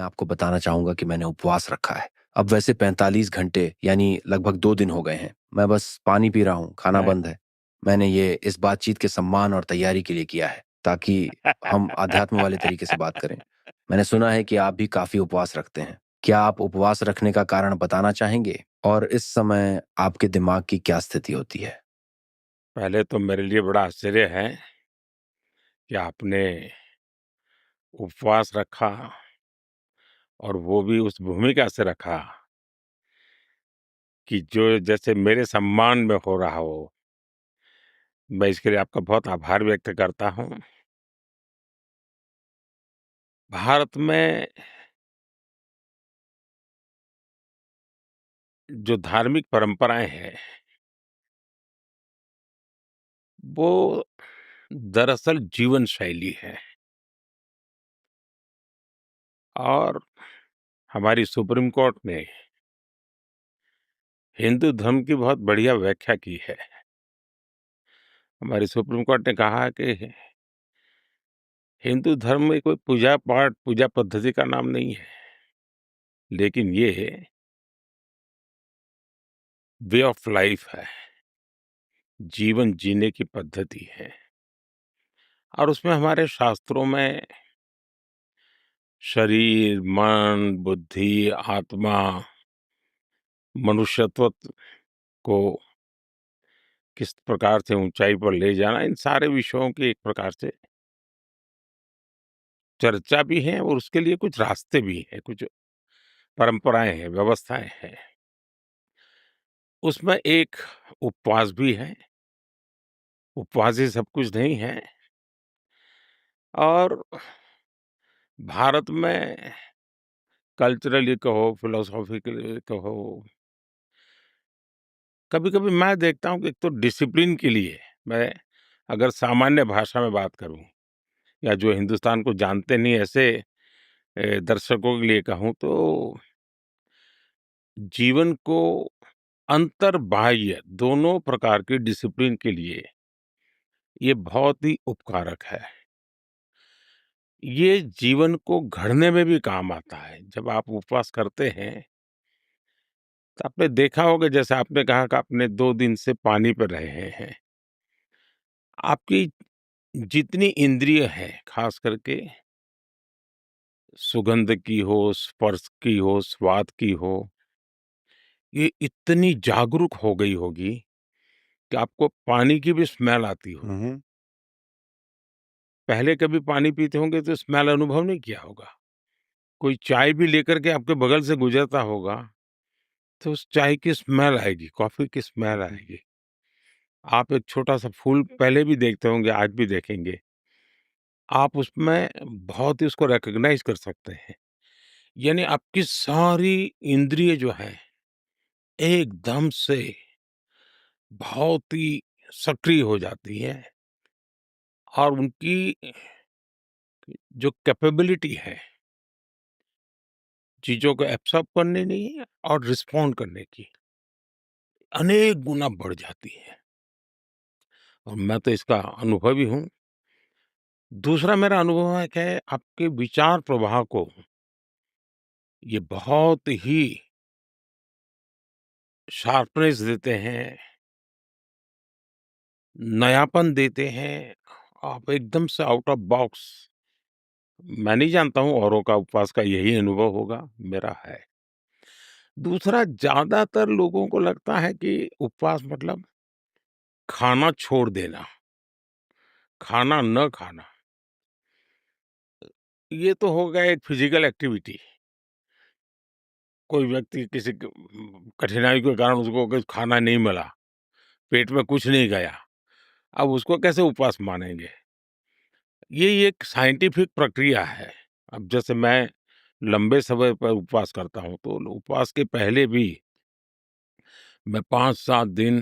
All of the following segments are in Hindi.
आपको बताना चाहूँगा कि मैंने उपवास रखा है। अब वैसे 45 घंटे यानी लगभग 2 दिन हो गए हैं। मैं बस पानी पी रहा हूँ, खाना हैं? बंद है। मैंने ये इस बातचीत के सम्मान और तैयारी के लिए किया है, ताकि हम अध्यात्म वाले तरीके से बात करें। मैंने सुना है कि आप भी काफ़ी उपवास रखते हैं। क्या आप उपवास रखने का कारण बताना चाहेंगे? और इस समय आपके दिमाग की क्या स्थिति होती है? पहले तो मेरे लिए बड़ा आश्चर्य है कि आपने उपवास रखा और वो भी उस भूमिका से रखा कि जो जैसे मेरे सम्मान में हो रहा हो। मैं इसके लिए आपका बहुत आभार व्यक्त करता हूँ। भारत में जो धार्मिक परंपराएं हैं, वो दरअसल जीवन शैली है और हमारी सुप्रीम कोर्ट ने हिंदू धर्म की बहुत बढ़िया व्याख्या की है। हमारी सुप्रीम कोर्ट ने कहा कि हिंदू धर्म में कोई पूजा पाठ, पूजा पद्धति का नाम नहीं है, लेकिन ये वे ऑफ लाइफ है, जीवन जीने की पद्धति है। और उसमें हमारे शास्त्रों में शरीर, मन, बुद्धि, आत्मा, मनुष्यत्व को किस प्रकार से ऊंचाई पर ले जाना, इन सारे विषयों की एक प्रकार से चर्चा भी है और उसके लिए कुछ रास्ते भी हैं, कुछ परंपराएं हैं, व्यवस्थाएं हैं। उसमें एक उपवास भी है। उपवास ही सब कुछ नहीं है। और भारत में कल्चरली कहो, फिलोसॉफिकली कहो, कभी-कभी मैं देखता हूँ कि एक तो डिसिप्लिन के लिए, मैं अगर सामान्य भाषा में बात करूँ या जो हिंदुस्तान को जानते नहीं ऐसे दर्शकों के लिए कहूँ तो जीवन को अंतर्बाह्य दोनों प्रकार की डिसिप्लिन के लिए ये बहुत ही उपकारक है। ये जीवन को गढ़ने में भी काम आता है। जब आप उपवास करते हैं, तो आपने देखा होगा जैसे आपने कहा कि आपने 2 दिन से पानी पे रहे हैं। आपकी जितनी इंद्रिय हैं, खास करके सुगंध की हो, स्पर्श की हो, स्वाद की हो, ये इतनी जागरूक हो गई होगी कि आपको पानी की भी स्मेल आती होगी। पहले कभी पानी पीते होंगे तो स्मेल अनुभव नहीं किया होगा। कोई चाय भी लेकर के आपके बगल से गुजरता होगा, तो उस चाय की स्मेल आएगी, कॉफ़ी की स्मेल आएगी। आप एक छोटा-सा फूल पहले भी देखते होंगे, आज भी देखेंगे। आप उसमें बहुत ही उसको रिकॉग्नाइज़ कर सकते हैं। यानी आपकी सारी इंद्रिय जो हैं, एकदम से बहुत ही सक्रिय हो जाती हैं और उनकी जो कैपेबिलिटी है, चीज़ों को एब्ज़ॉर्ब करने की और रिस्पॉन्ड करने की, अनेक गुना बढ़ जाती है और मैं तो इसका अनुभवी हूँ। दूसरा मेरा अनुभव है कि आपके विचार प्रवाह को ये बहुत ही शार्पनेस देते हैं, नयापन देते हैं। आप एकदम से आउट ऑफ बॉक्स, मैं नहीं जानता हूँ औरों का उपवास का यही अनुभव होगा, मेरा है। दूसरा, ज़्यादातर लोगों को लगता है कि उपवास मतलब खाना छोड़ देना, खाना न खाना। ये तो हो गया एक फिज़िकल एक्टिविटी। कोई व्यक्ति किसी कठिनाई के कारण उसको कुछ खाना नहीं मिला, पेट में कुछ नहीं गया, अब उसको कैसे उपवास मानेंगे? ये एक साइंटिफिक प्रक्रिया है। अब जैसे मैं लंबे समय पर उपवास करता हूँ, तो उपवास के पहले भी मैं 5-7 दिन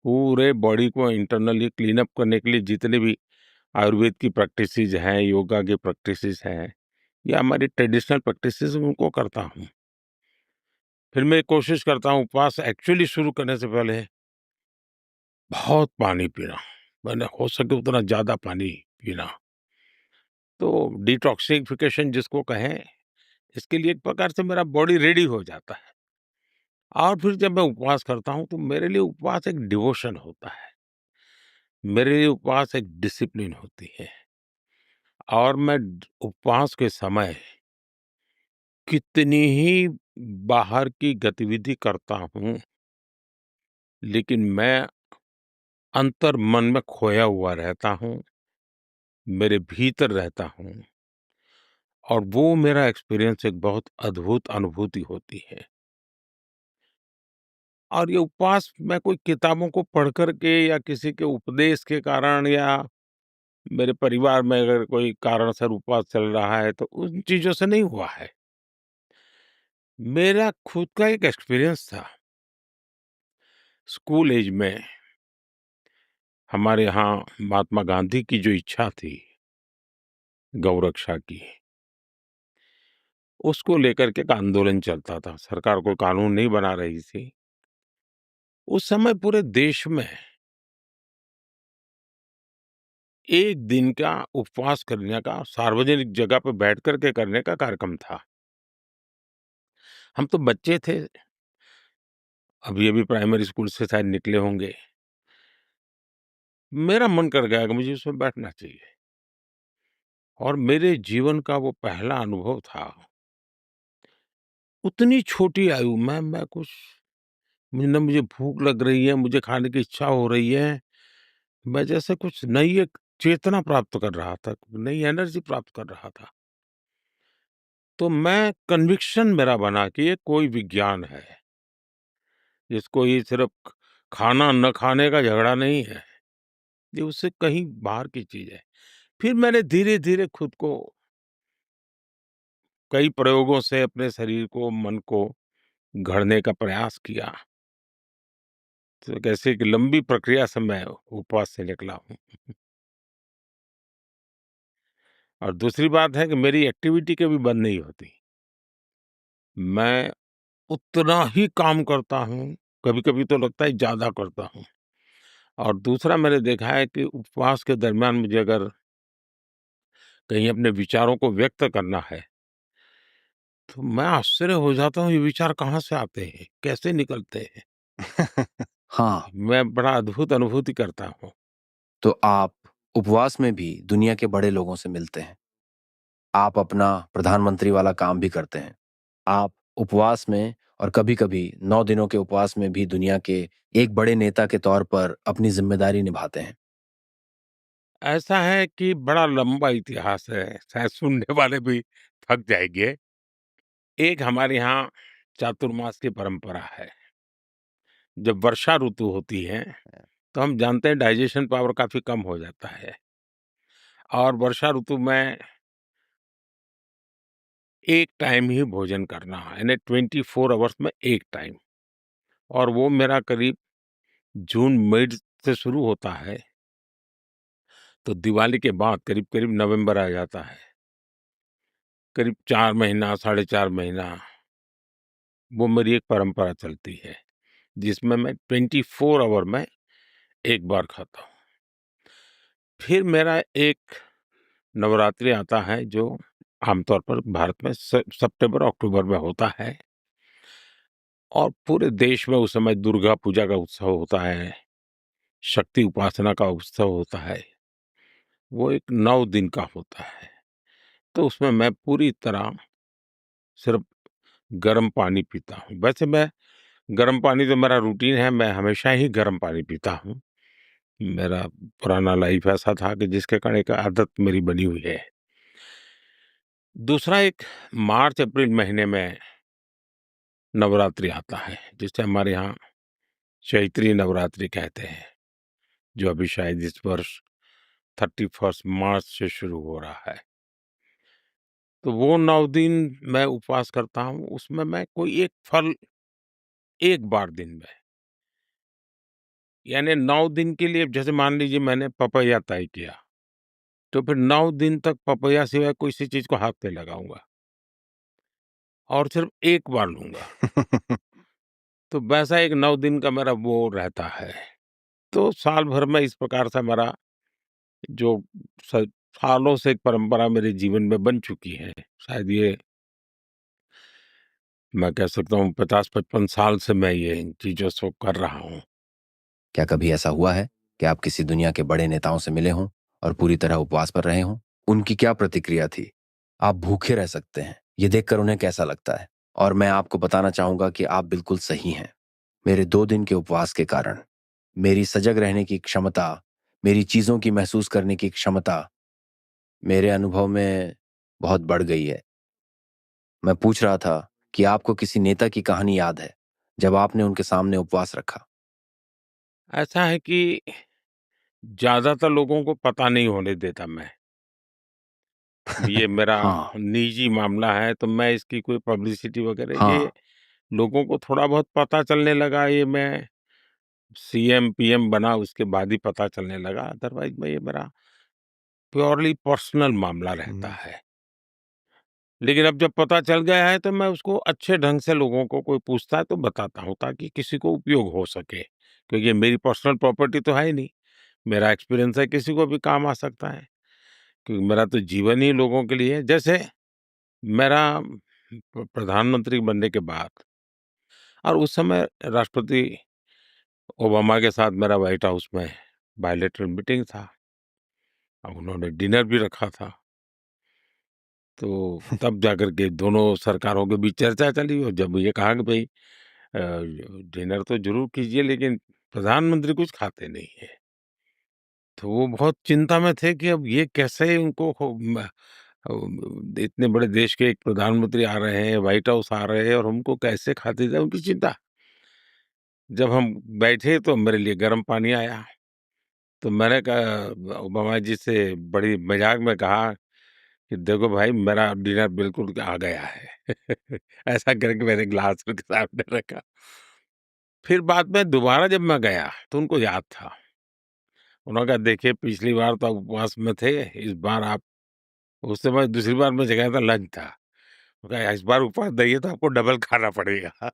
पूरे बॉडी को इंटरनली क्लीन अप करने के लिए जितने भी आयुर्वेद की प्रैक्टिसेज़ हैं, योगा की प्रैक्टिसेज़ हैं या हमारी ट्रेडिशनल प्रैक्टिसेज़ उनको करता हूँ। फिर मैं कोशिश करता हूँ उपवास एक्चुअली शुरू करने से पहले बहुत पानी पीना, मैंने हो सके उतना ज़्यादा पानी पीना। तो डिटॉक्सिफिकेशन जिसको कहें, इसके लिए एक प्रकार से मेरा बॉडी रेडी हो जाता है। और फिर जब मैं उपवास करता हूँ, तो मेरे लिए उपवास एक डिवोशन होता है। मेरे लिए उपवास एक डिसिप्लिन होती है। और मैं उपवास के समय कितनी ही बाहर की गतिविधि करता हूँ, लेकिन मैं अंतर मन में खोया हुआ रहता हूँ, मेरे भीतर रहता हूँ, और वो मेरा एक्सपीरियंस एक बहुत अद्भुत अनुभूति होती है। और ये उपवास मैं कोई किताबों को पढ़ कर के या किसी के उपदेश के कारण या मेरे परिवार में अगर कोई कारणसर उपवास चल रहा है, तो उन चीज़ों से नहीं हुआ है। मेरा खुद का एक एक्सपीरियंस था। स्कूल एज में हमारे यहाँ महात्मा गांधी की जो इच्छा थी गौरक्षा की, उसको लेकर के एक आंदोलन चलता था। सरकार कोई कानून नहीं बना रही थी। उस समय पूरे देश में 1 दिन का उपवास करने का, सार्वजनिक जगह पे बैठ कर के करने का कार्यक्रम था। हम तो बच्चे थे, अभी-अभी प्राइमरी स्कूल से शायद निकले होंगे। मेरा मन कर गया कि मुझे उसमें बैठना चाहिए, और मेरे जीवन का वो पहला अनुभव था। उतनी छोटी आयु में मैं कुछ न मुझे भूख लग रही है, मुझे खाने की इच्छा हो रही है। मैं जैसे कुछ नई एक चेतना प्राप्त कर रहा था, नई एनर्जी प्राप्त कर रहा था। तो मैं कन्विक्शन मेरा बना कि ये कोई विज्ञान है। इसको ये सिर्फ़ खाना न खाने का झगड़ा नहीं है, ये उससे कहीं बाहर की चीज़ है। फिर मैंने धीरे-धीरे खुद को कई प्रयोगों से अपने शरीर को, मन को गढ़ने का प्रयास किया। तो कैसे एक लंबी प्रक्रिया से मैं उपवास से निकला हूँ। और दूसरी बात है कि मेरी एक्टिविटी कभी बंद नहीं होती। मैं उतना ही काम करता हूँ, कभी-कभी तो लगता है ज़्यादा करता हूँ। और दूसरा मैंने देखा है कि उपवास के दरमियान मुझे अगर कहीं अपने विचारों को व्यक्त करना है, तो मैं आश्चर्य हो जाता हूँ, ये विचार कहाँ से आते हैं? कैसे निकलते हैं? हाँ, मैं बड़ा अद्भुत अनुभूति करता हूँ। तो आप उपवास में भी दुनिया के बड़े लोगों से मिलते हैं। आप अपना प्रधानमंत्री वाला काम भी करते हैं। आप उपवास में और कभी-कभी 9 दिनों के उपवास में भी दुनिया के एक बड़े नेता के तौर पर अपनी ज़िम्मेदारी निभाते हैं। ऐसा है कि बड़ा लंबा इतिहास है, शायद सुनने वाले भी थक जाएँगे। एक हमारे यहाँ चातुर्मास की परंपरा है। जब वर्षा ऋतु होती है, तो हम जानते हैं डाइजेशन पावर काफ़ी कम हो जाता है, और वर्षा ऋतु में एक टाइम ही भोजन करना है, यानी 24 अवर्स में एक टाइम। और वो मेरा करीब जून मिड से शुरू होता है, तो दिवाली के बाद करीब-करीब नवंबर आ जाता है। करीब 4 महीना, साढ़े 4 महीना वो मेरी एक परंपरा चलती है, जिसमें मैं 24 ऑवर में एक बार खाता हूँ। फिर मेरा एक नवरात्रि आता है, जो आमतौर पर भारत में सितंबर अक्टूबर में होता है, और पूरे देश में उस समय दुर्गा पूजा का उत्सव होता है, शक्ति उपासना का उत्सव होता है। वो एक 9 दिन का होता है। तो उसमें मैं पूरी तरह सिर्फ़ गर्म पानी पीता हूँ। वैसे मैं गर्म पानी तो मेरा रूटीन है, मैं हमेशा ही गर्म पानी पीता हूँ। मेरा पुराना लाइफ़ ऐसा था कि जिसके कारण एक आदत मेरी बनी हुई है। दूसरा एक मार्च-अप्रैल महीने में नवरात्रि आता है, जिसे हमारे यहाँ चैत्री नवरात्रि कहते हैं, जो अभी शायद इस वर्ष 31 मार्च से शुरू हो रहा है। तो वो 9 दिन मैं उपवास करता हूँ, उसमें मैं कोई एक फल एक बार दिन में, यानी 9 दिन के लिए जैसे मान लीजिए मैंने पपैया तय किया, तो फिर 9 दिन तक पपैया सिवाय किसी चीज़ को हाथ नहीं लगाऊँगा, और सिर्फ़ एक बार लूँगा। तो वैसा एक 9 दिन का मेरा वो रहता है। तो साल भर में इस प्रकार से मेरा जो स सालों से एक परंपरा मेरे जीवन में बन चुकी है, शायद ये मैं कह सकता हूँ 50-55 साल से मैं ये इन चीज़ों को कर रहा हूँ। क्या कभी ऐसा हुआ है कि आप किसी दुनिया के बड़े नेताओं से मिले हों और पूरी तरह उपवास पर रहे हों? उनकी क्या प्रतिक्रिया थी? आप भूखे रह सकते हैं, ये देखकर उन्हें कैसा लगता है? और मैं आपको बताना चाहूंगा कि आप बिल्कुल सही हैं। मेरे 2 दिन के उपवास के कारण मेरी सजग रहने की क्षमता, मेरी चीजों की महसूस करने की क्षमता मेरे अनुभव में बहुत बढ़ गई है। मैं पूछ रहा था कि आपको किसी नेता की कहानी याद है जब आपने उनके सामने उपवास रखा? ऐसा है कि ज़्यादातर लोगों को पता नहीं होने देता मैं। ये मेरा हाँ, निजी मामला है, तो मैं इसकी कोई पब्लिसिटी वगैरह ये हाँ। लोगों को थोड़ा बहुत पता चलने लगा, ये मैं सीएम, पीएम बना उसके बाद ही पता चलने लगा, अदरवाइज़ मैं ये मेरा प्योरली पर्सनल मामला रहता हम्म। है। लेकिन अब जब पता चल गया है, तो मैं उसको अच्छे ढंग से लोगों को कोई पूछता है तो बताता हूँ, ताकि किसी को उपयोग हो सके। क्योंकि ये मेरी पर्सनल प्रॉपर्टी तो है ही नहीं, मेरा एक्सपीरियंस है, किसी को भी काम आ सकता है। क्योंकि मेरा तो जीवन ही लोगों के लिए है। जैसे मेरा प्रधानमंत्री बनने के बाद और उस समय राष्ट्रपति ओबामा के साथ मेरा व्हाइट हाउस में बायलैटरल मीटिंग था। अब उन्होंने डिनर भी रखा था। तो तब जाकर के दोनों सरकारों के बीच चर्चा चली और जब ये कहा कि भई डिनर तो ज़रूर कीजिए, लेकिन प्रधानमंत्री कुछ खाते नहीं हैं। तो वो बहुत चिंता में थे कि अब ये कैसे उनको इतने बड़े देश के एक प्रधानमंत्री आ रहे हैं, व्हाइट हाउस आ रहे हैं और हमको कैसे खाते जाए, उनकी चिंता। जब हम बैठे तो मेरे लिए गर्म पानी आया, तो मैंने कहा ओबामा जी से बड़ी मज़ाक में कहा कि देखो भाई मेरा डिनर बिल्कुल आ गया है। ऐसा करके मैंने ग्लास उनके सामने रखा। फिर बाद में दोबारा जब मैं गया तो उनको याद था। उन्होंने कहा देखिए पिछली बार तो आप उपवास में थे, इस बार आप उस समय दूसरी बार मैं जगह था लंच था। कहा इस बार उपवास नहीं है तो आपको डबल खाना पड़ेगा।